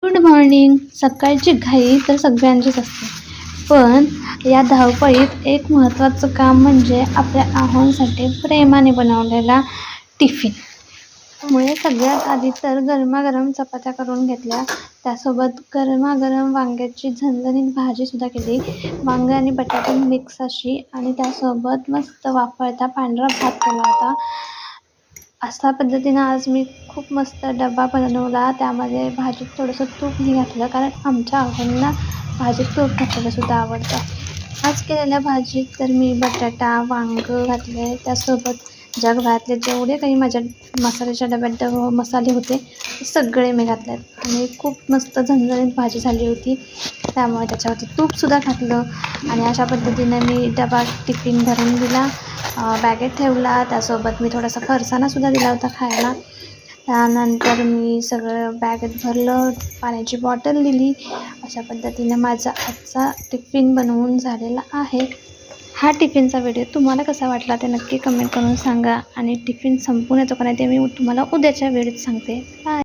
Good morning. सकाळची घाई तर सगळ्यांचीच असते, पण या धावपळीत एक महत्त्वाचं काम म्हणजे आपल्या आहोंसाठी प्रेमाने बनवलेला टिफिन. त्यामुळे सगळ्यात आधी तर गरमागरम चपात्या करून घेतल्या, त्यासोबत गरमागरम वांग्याची झणझणीत भाजीसुद्धा केली, वांगे आणि बटाटे मिक्स अशी, आणि त्यासोबत मस्त वाफळता पांढरा भात केला होता. अशा पद्धतीनं आज मी खूप मस्त डबा बनवला. त्यामध्ये भाजीत थोडंसं तूपही घातलं, कारण आमच्या आहोंना भाजीत तूप घातलेलंसुद्धा आवडतं. आज केलेल्या भाजीत तर मी बटाटा, वांगं घातले, त्यासोबत जगभरातले जेवढे काही माझ्या मसाल्याच्या डब्यात मसाले होते ते सगळे मी घातलेत आणि खूप मस्त झणझणीत भाजी झाली होती. त्यामुळे त्याच्यावरती तूपसुद्धा घातलं आणि अशा पद्धतीने मी डबा टिफिन भरून दिला, बॅगेत ठेवला. त्यासोबत मी थोडासा फरसाणासुद्धा दिला होता खायला. त्यानंतर मी सगळं बॅगेत भरलं, पाण्याची बॉटल दिली. अशा पद्धतीने माझा आजचा टिफिन बनवून झालेला आहे. हा टिफिनचा व्हिडिओ तुम्हाला कसा वाटला ते नक्की कमेंट करून सांगा, आणि टिफिन संपून येतो का नाही ते मी तुम्हाला उद्याच्या व्हिडिओत सांगते. बाय.